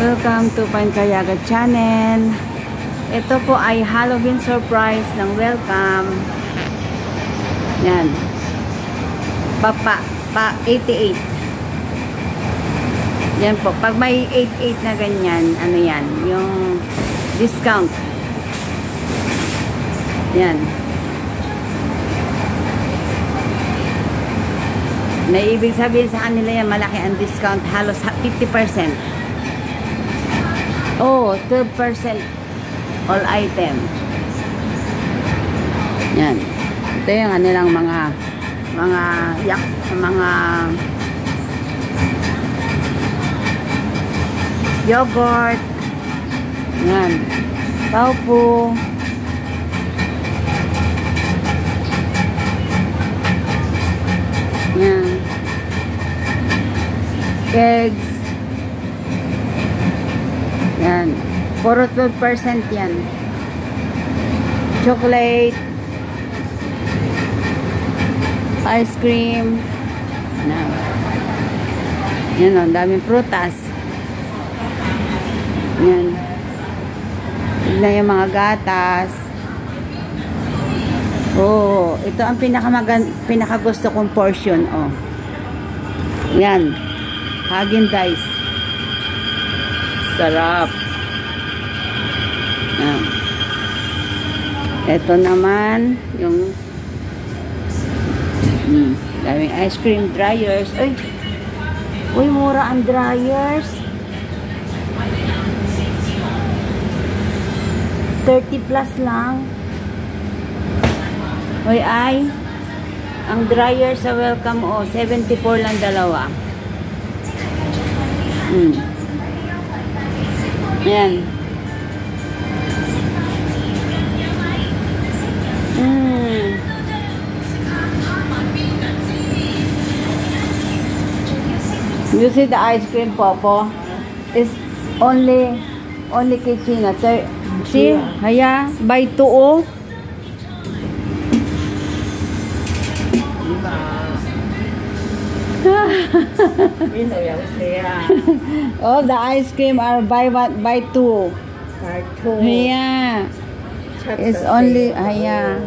Welcome to Pankayaga Channel. Ito po ay Halloween surprise ng welcome. Yan. Pa 88. Yan po. Pag may 88 na ganyan, ano yan? Yung discount. Yan. Na ibig sabihin sa kanila yan, malaki ang discount. Halos 50%. Oh, 12% all item. Yan. Ito yung kanilang mga yogurt. Yan. Tofu. Yan. Eggs. Yan. Puro 12% yan. Chocolate. Ice cream. Yan. Yan o. Daming prutas. Yan. Tignan yung mga gatas. Oh, ito ang pinakagusto kong portion. Oh. Yan. Häagen-Dazs. Sarap. Yan. Ito naman yung daming ice cream dryers. Ay! Uy, mura ang dryers. 30 plus lang. Uy, ay ang dryer sa welcome, oh, 74 lang dalawa. Yan. You see the ice cream, Popo? It's only kitchen. See? Haya, buy 2 oh. Oh, the ice cream are buy 2. Buy 2. Yeah. It's only yeah.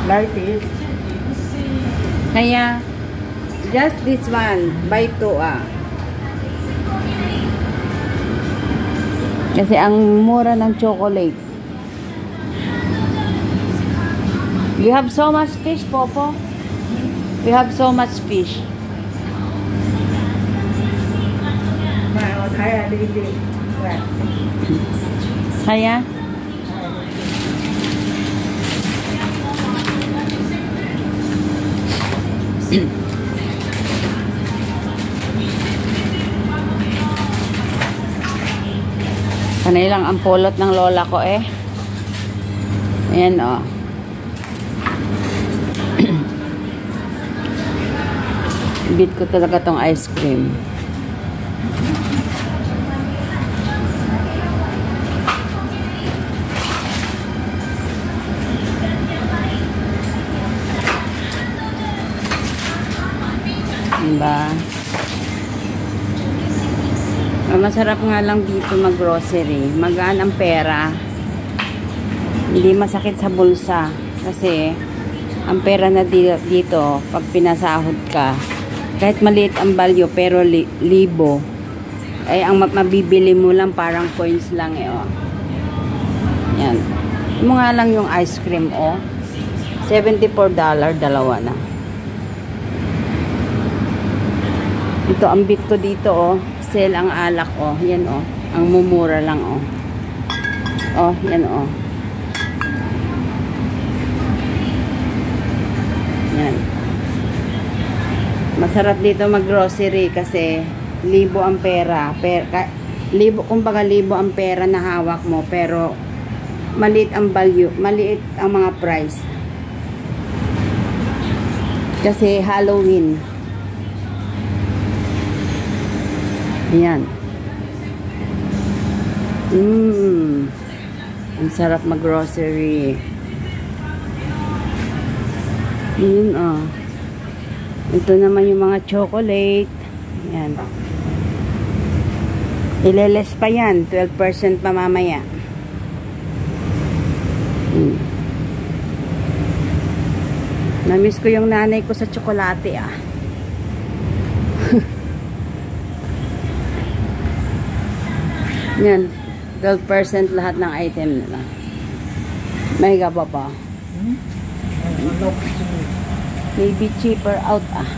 Like this. Kaya just this one, buy 2 ah. Kasi ang mura ng chocolate. We have so much fish, Popo. We have so much fish. Kaya? Panay lang ang pulot ng lola ko eh. Ayan o. Bit ko talaga tong ice cream. Diba? Masarap nga lang dito mag-grocery. Magaan ang pera. Hindi masakit sa bulsa. Kasi ang pera na dito, pag pinasahod ka, kahit maliit ang value, pero libo, ay ang mabibili mo lang parang coins lang eh, oh. Yan. Mo nga lang yung ice cream, oh. $74, dalawa na. Ito, ang bit ko dito, oh. Sale ang alak, oh. Yan, oh. Ang mumura lang, oh. Oh, yan, oh. Yan. Masarap dito mag-grocery kasi libo ang pera. Kumbaga libo ang pera na hawak mo, pero maliit ang value, maliit ang mga price. Kasi Halloween. Ayan. Ang sarap mag-grocery. Yun, oh. Ito naman yung mga chocolate. Yan. Ileles pa yan. 12% pa mamaya. Namiss ko yung nanay ko sa tsokolate ah. Yan. 12% lahat ng item nila. May gaba pa. Maybe cheaper out ah.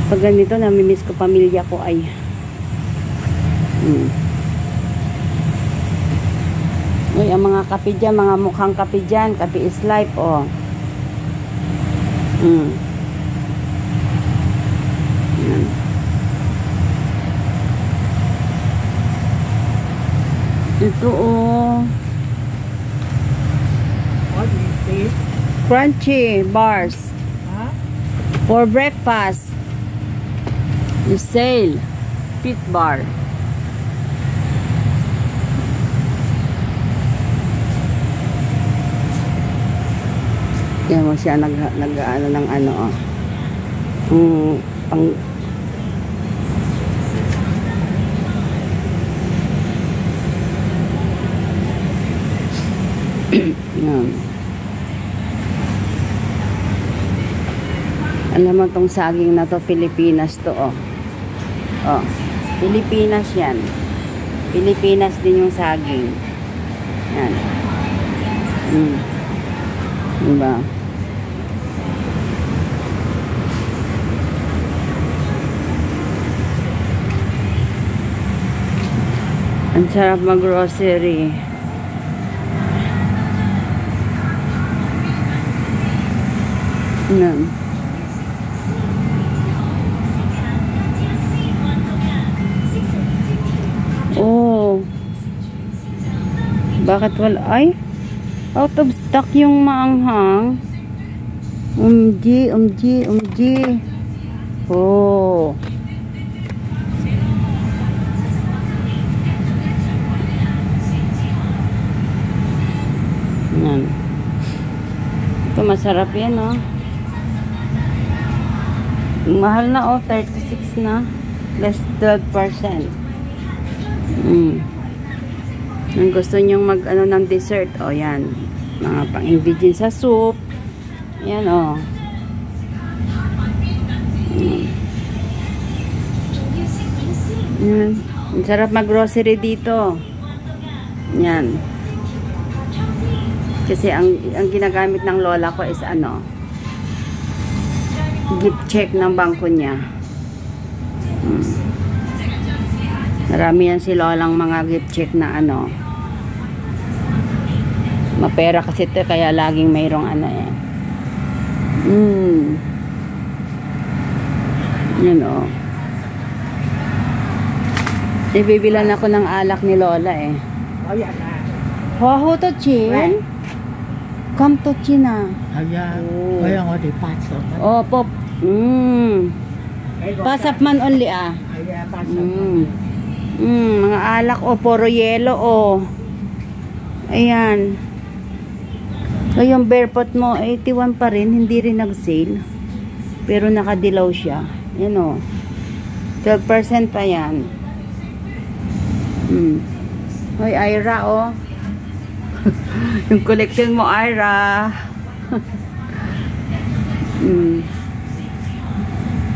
Pag ganito, namimiss ko pamilya ko ay. Uy, ang mga kape dyan, mga mukhang kape dyan. Kape is life, oh. Yan. Ito, oh. What is this? Crunchy bars. Huh? For breakfast. The sale. Pit bar. Yan mo siya nag-ano ng ano oh. Pang yan. Alam mo tong saging na to, Pilipinas to oh. Oh, Pilipinas yan. Pilipinas din yung saging. Yan. Diba? Ang sarap mag-grocery. Yan. Oh. Bakit wala? Ay, out of stock yung maanghang. OMG. Oh. Yan. Ito masarap yan, oh. Mahal na, oh. 36 na. Less 12%. Ang gusto nyong mag ano ng dessert, oh yan, mga pang-ingredient sa soup, yan oh. Yan. Ang sarap mag-grocery dito. Yan. Kasi ang ginagamit ng lola ko is ano, gift check ng bangko niya. Marami yan si lolang mga gift check na ano. Mapera kasi ito kaya laging mayroong ano eh. Yan o. Ibibilan ako ng alak ni lola eh. Oh, yan na. Hoho to chin? Come to chin ah. Ayan. Kaya nga di pasok. Oh, pop. Pasap man only ah. Ayan, pasok. Mga alak o puro yelo o. Ayan. So yung barefoot mo 81 pa rin, hindi rin nag-sale. Pero nakadilaw siya. Yan o. 12% pa yan. Hoy, Ira o. Yung collection mo, Ira.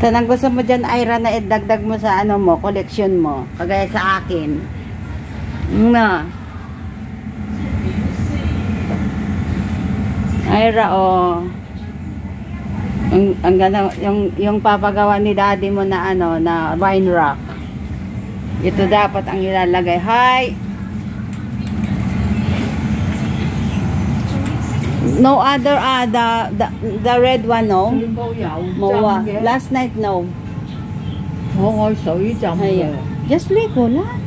Tanang gusto mo dyan, Ira, na idagdag mo sa ano mo, collection mo. Kagaya sa akin. Na. Ira, oh. Ang ganda, yung papagawa ni daddy mo na ano, na wine rack. Ito dapat ang ilalagay. Hi! No other, the red one, no? Mawa. Last night, no. Just Lego lang.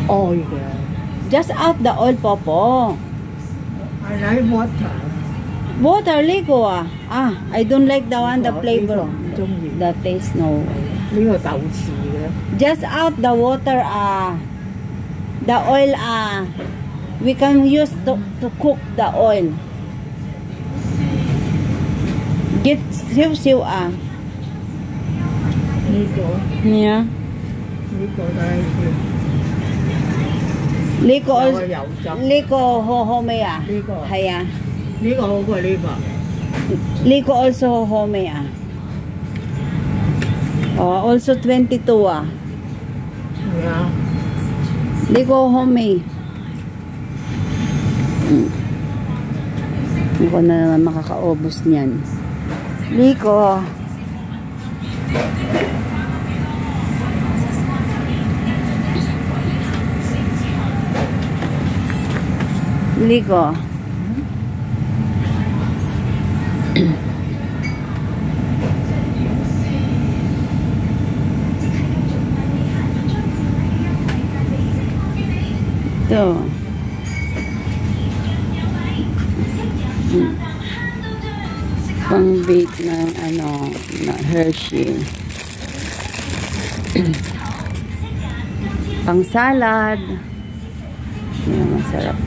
Oil. Just out the oil, Popo. I like water. Water, Lego ah. I don't like the one, the flavor. The taste, no. Just out the water, the oil, We can use to cook the oil. Get siu-siu ah. Liko. Yeah. Liko đây thì. Liko Dầu also, dầu chấm. Liko home ah. Liko. Hay ah. Liko không có liko. Liko also home ah. Oh, also 22 ah. Yeah. Liko home. Hindi ko na naman makakaubos niyan. Liko. Liko. Ito. Pang-bake ng na Hershey. Pang-salad. Yan, masarap.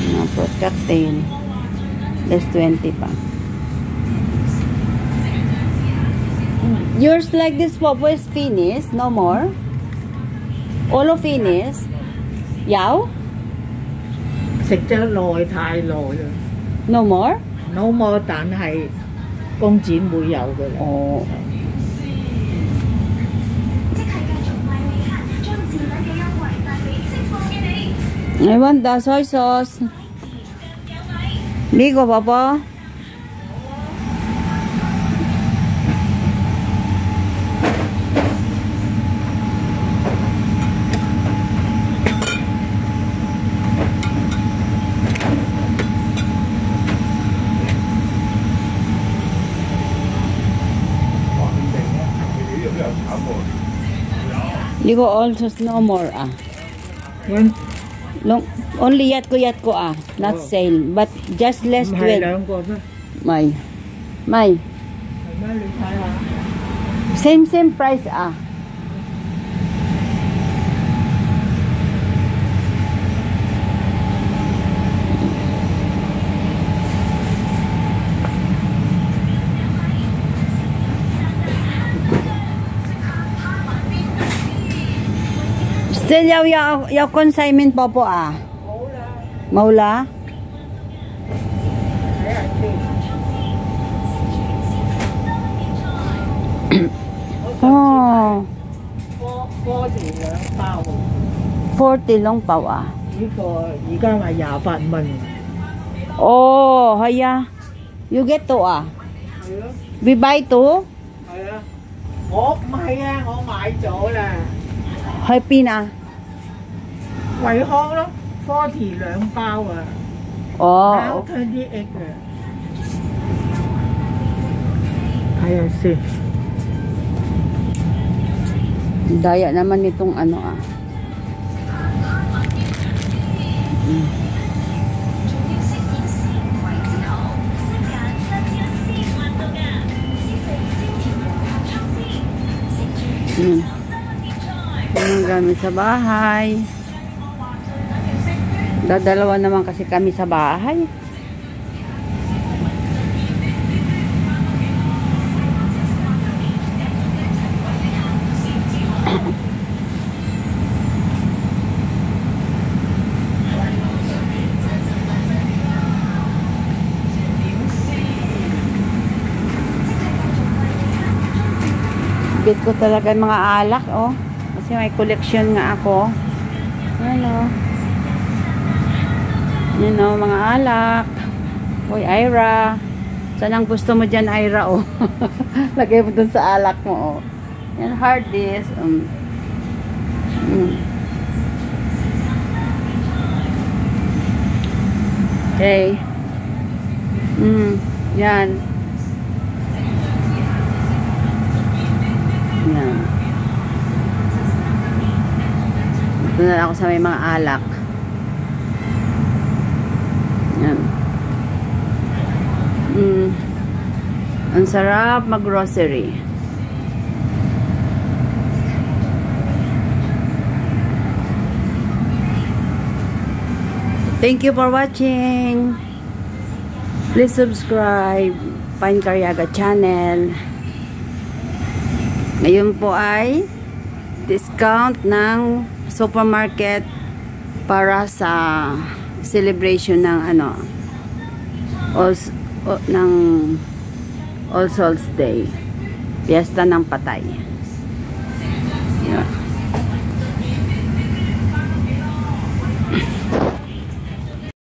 Mga fruit cocktail. Less 20 pa. Yours like this Popo is finished? No more? All of finished? Yao?食咗耐太耐啦。No more? No more，但係工展會有嘅啦。哦。I want the soy sauce. Ligo, Papa. Ligo also no more ah. When Long, only yat ko ah, not Oh. sale, but just less 唔係 12. 兩個咩？ May. 係咩？你睇下。Same price ah. Still yaw consignment po ah. Maula. Oh, 科時兩包， 40 long pao ah. 呢個而家賣28蚊。Oh, haya. You get to ah. 係咯， We buy to. 係啊。我唔係啊，我買咗啦。 Happy na. 惠康咯，40兩包啊。Oh. Now 28啊。睇下先。 Daya naman nitong ano ah. Yung gamit sa bahay. Dadalawa naman kasi kami sa bahay. Bit ko talaga mga alak, oh. Kasi may collection nga ako. Ano? Yan, oh, mga alak. Uy, Ira. Saan ang gusto mo dyan, Ira, oh? Lagay mo dun sa alak mo, oh. Yan, hard disk. Okay. Yan. Yan. Ito na ako sa may mga alak. Yan. Ang sarap mag-grocery. Thank you for watching. Please subscribe Pine Cariaga channel. Ngayon po ay discount ng supermarket para sa celebration ng ng All Souls Day. Fiesta ng Patay. Yeah.